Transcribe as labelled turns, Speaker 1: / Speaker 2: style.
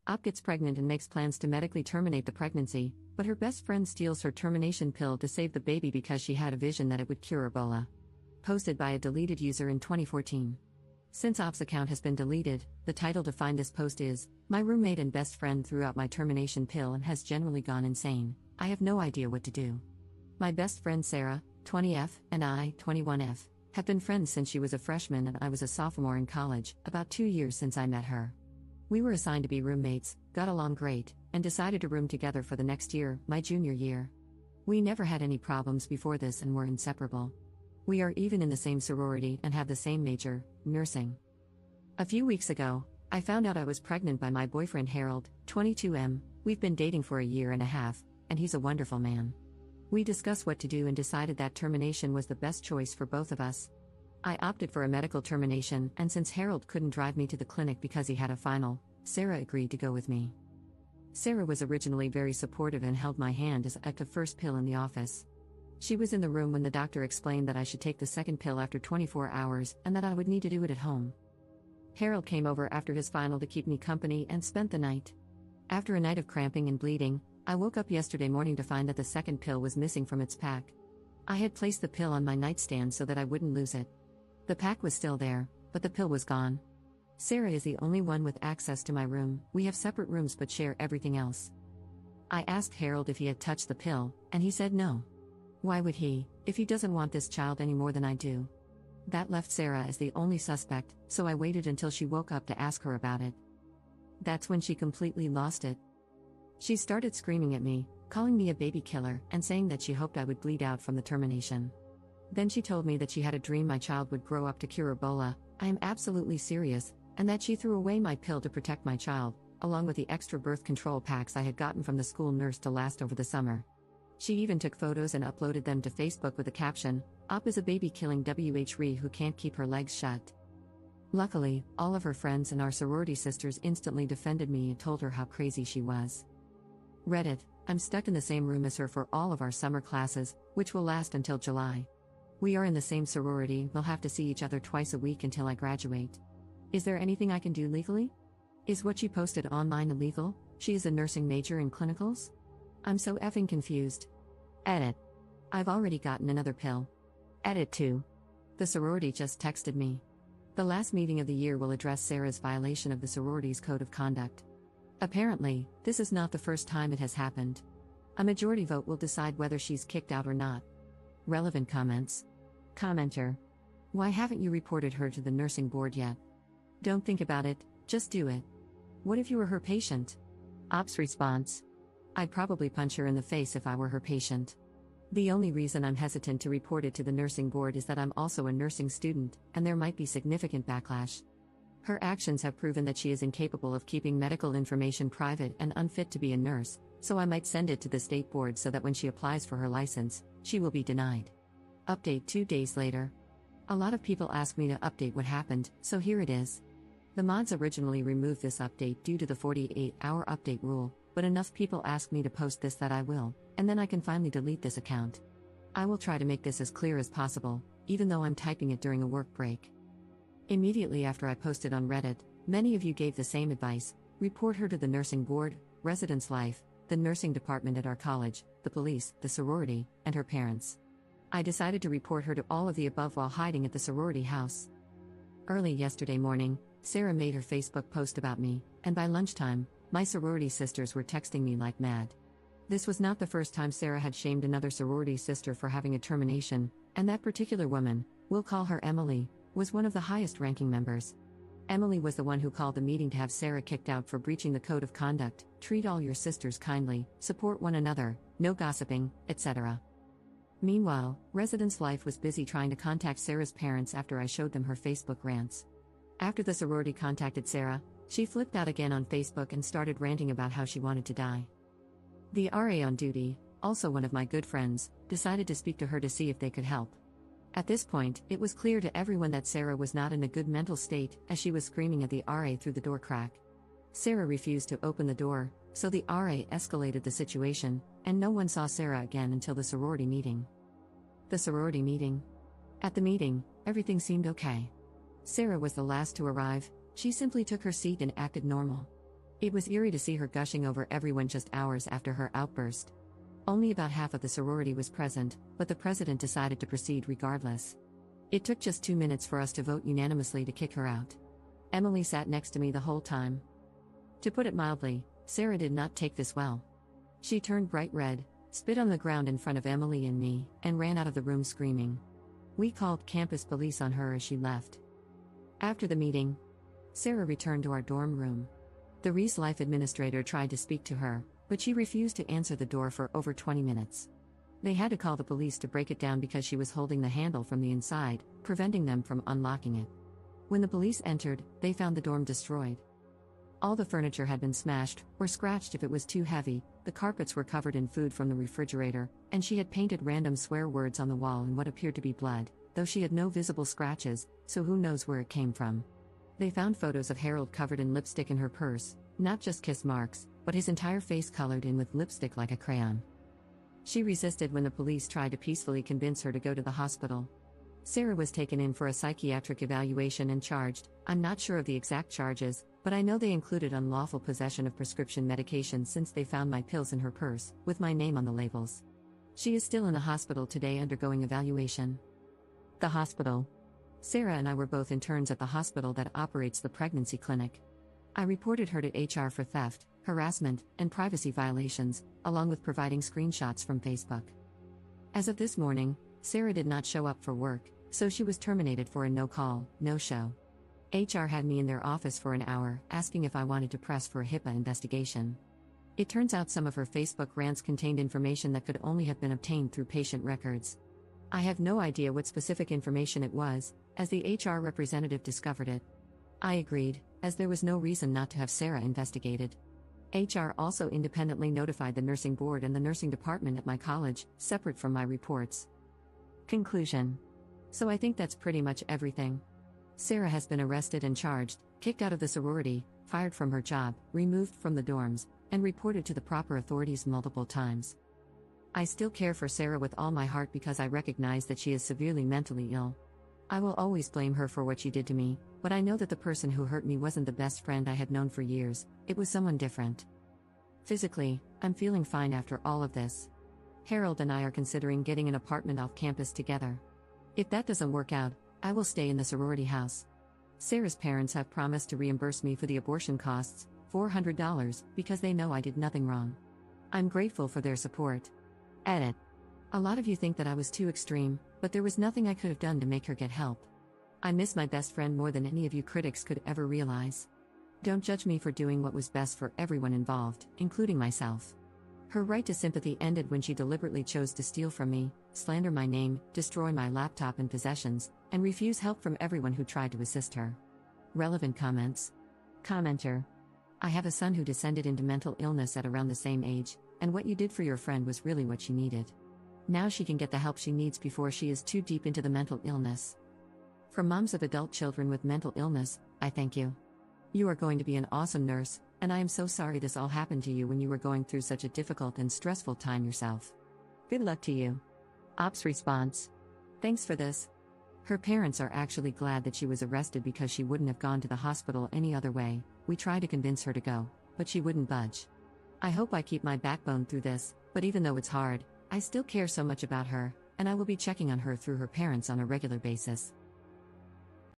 Speaker 1: Op gets pregnant and makes plans to medically terminate the pregnancy, but her best friend steals her termination pill to save the baby because she had a vision that it would cure Ebola. Posted by a deleted user in 2014. Since Op's account has been deleted, the title to find this post is, "My roommate and best friend threw out my termination pill and has generally gone insane. I have no idea what to do. My best friend Sarah, 20F, and I, 21F, have been friends since she was a freshman and I was a sophomore in college, about 2 years since I met her. We were assigned to be roommates, got along great, and decided to room together for the next year, my junior year. We never had any problems before this and were inseparable. We are even in the same sorority and have the same major, nursing. A few weeks ago, I found out I was pregnant by my boyfriend Harold, 22M. We've been dating for a year and a half, and he's a wonderful man. We discussed what to do and decided that termination was the best choice for both of us. I opted for a medical termination, and since Harold couldn't drive me to the clinic because he had a final, Sarah agreed to go with me. Sarah was originally very supportive and held my hand as I took the first pill in the office. She was in the room when the doctor explained that I should take the second pill after 24 hours and that I would need to do it at home. Harold came over after his final to keep me company and spent the night. After a night of cramping and bleeding, I woke up yesterday morning to find that the second pill was missing from its pack. I had placed the pill on my nightstand so that I wouldn't lose it. The pack was still there, but the pill was gone. Sarah is the only one with access to my room. We have separate rooms but share everything else. I asked Harold if he had touched the pill, and he said no. Why would he, if he doesn't want this child any more than I do? That left Sarah as the only suspect, so I waited until she woke up to ask her about it. That's when she completely lost it. She started screaming at me, calling me a baby killer, and saying that she hoped I would bleed out from the termination. Then she told me that she had a dream my child would grow up to cure Ebola. I am absolutely serious, and that she threw away my pill to protect my child, along with the extra birth control packs I had gotten from the school nurse to last over the summer. She even took photos and uploaded them to Facebook with the caption, "Op is a baby-killing WHRE who can't keep her legs shut." Luckily, all of her friends and our sorority sisters instantly defended me and told her how crazy she was. Reddit, I'm stuck in the same room as her for all of our summer classes, which will last until July. We are in the same sorority, we'll have to see each other twice a week until I graduate. Is there anything I can do legally? Is what she posted online illegal? She is a nursing major in clinicals? I'm so effing confused. Edit. I've already gotten another pill. Edit 2. The sorority just texted me. The last meeting of the year will address Sarah's violation of the sorority's code of conduct. Apparently, this is not the first time it has happened. A majority vote will decide whether she's kicked out or not. Relevant comments. Commenter. Why haven't you reported her to the nursing board yet? Don't think about it, just do it. What if you were her patient? Op's response. I'd probably punch her in the face if I were her patient. The only reason I'm hesitant to report it to the nursing board is that I'm also a nursing student, and there might be significant backlash. Her actions have proven that she is incapable of keeping medical information private and unfit to be a nurse, so I might send it to the state board so that when she applies for her license, she will be denied. Update 2 days later. A lot of people ask me to update what happened, so here it is. The mods originally removed this update due to the 48-hour update rule, but enough people ask me to post this that I will, and then I can finally delete this account. I will try to make this as clear as possible, even though I'm typing it during a work break. Immediately after I posted on Reddit, many of you gave the same advice: report her to the nursing board, residence life, the nursing department at our college, the police, the sorority, and her parents. I decided to report her to all of the above while hiding at the sorority house. Early yesterday morning, Sarah made her Facebook post about me, and by lunchtime, my sorority sisters were texting me like mad. This was not the first time Sarah had shamed another sorority sister for having a termination, and that particular woman, we'll call her Emily, was one of the highest-ranking members. Emily was the one who called the meeting to have Sarah kicked out for breaching the code of conduct, treat all your sisters kindly, support one another, no gossiping, etc. Meanwhile, Residence Life was busy trying to contact Sarah's parents after I showed them her Facebook rants. After the sorority contacted Sarah, she flipped out again on Facebook and started ranting about how she wanted to die. The RA on duty, also one of my good friends, decided to speak to her to see if they could help. At this point, it was clear to everyone that Sarah was not in a good mental state, as she was screaming at the RA through the door crack. Sarah refused to open the door, so the RA escalated the situation, and no one saw Sarah again until the sorority meeting. The sorority meeting. At the meeting, everything seemed okay. Sarah was the last to arrive. She simply took her seat and acted normal. It was eerie to see her gushing over everyone just hours after her outburst. Only about half of the sorority was present, but the president decided to proceed regardless. It took just 2 minutes for us to vote unanimously to kick her out. Emily sat next to me the whole time. To put it mildly, Sarah did not take this well. She turned bright red, spit on the ground in front of Emily and me, and ran out of the room screaming. We called campus police on her as she left. After the meeting, Sarah returned to our dorm room. The Reese Life administrator tried to speak to her, but she refused to answer the door for over 20 minutes. They had to call the police to break it down because she was holding the handle from the inside, preventing them from unlocking it. When the police entered, they found the dorm destroyed. All the furniture had been smashed, or scratched if it was too heavy, the carpets were covered in food from the refrigerator, and she had painted random swear words on the wall in what appeared to be blood, though she had no visible scratches, so who knows where it came from. They found photos of Harold covered in lipstick in her purse, not just kiss marks, but his entire face colored in with lipstick like a crayon. She resisted when the police tried to peacefully convince her to go to the hospital. Sarah was taken in for a psychiatric evaluation and charged. I'm not sure of the exact charges, but I know they included unlawful possession of prescription medication since they found my pills in her purse, with my name on the labels. She is still in the hospital today undergoing evaluation. The hospital. Sarah and I were both interns at the hospital that operates the pregnancy clinic. I reported her to HR for theft, harassment, and privacy violations, along with providing screenshots from Facebook. As of this morning, Sarah did not show up for work, so she was terminated for a no-call, no-show. HR had me in their office for an hour, asking if I wanted to press for a HIPAA investigation. It turns out some of her Facebook rants contained information that could only have been obtained through patient records. I have no idea what specific information it was, as the HR representative discovered it. I agreed, as there was no reason not to have Sarah investigated. HR also independently notified the nursing board and the nursing department at my college, separate from my reports. Conclusion. So I think that's pretty much everything. Sarah has been arrested and charged, kicked out of the sorority, fired from her job, removed from the dorms, and reported to the proper authorities multiple times. I still care for Sarah with all my heart because I recognize that she is severely mentally ill. I will always blame her for what she did to me, but I know that the person who hurt me wasn't the best friend I had known for years, it was someone different. Physically, I'm feeling fine after all of this. Harold and I are considering getting an apartment off campus together. If that doesn't work out, I will stay in the sorority house. Sarah's parents have promised to reimburse me for the abortion costs, $400, because they know I did nothing wrong. I'm grateful for their support. Edit. A lot of you think that I was too extreme, but there was nothing I could have done to make her get help. I miss my best friend more than any of you critics could ever realize. Don't judge me for doing what was best for everyone involved, including myself. Her right to sympathy ended when she deliberately chose to steal from me, slander my name, destroy my laptop and possessions, and refuse help from everyone who tried to assist her. Relevant comments. Commenter. I have a son who descended into mental illness at around the same age, and what you did for your friend was really what she needed. Now she can get the help she needs before she is too deep into the mental illness. For moms of adult children with mental illness, I thank you. You are going to be an awesome nurse, and I am so sorry this all happened to you when you were going through such a difficult and stressful time yourself. Good luck to you. Ops response. Thanks for this. Her parents are actually glad that she was arrested because she wouldn't have gone to the hospital any other way. We tried to convince her to go, but she wouldn't budge. I hope I keep my backbone through this, but even though it's hard, I still care so much about her, and I will be checking on her through her parents on a regular basis.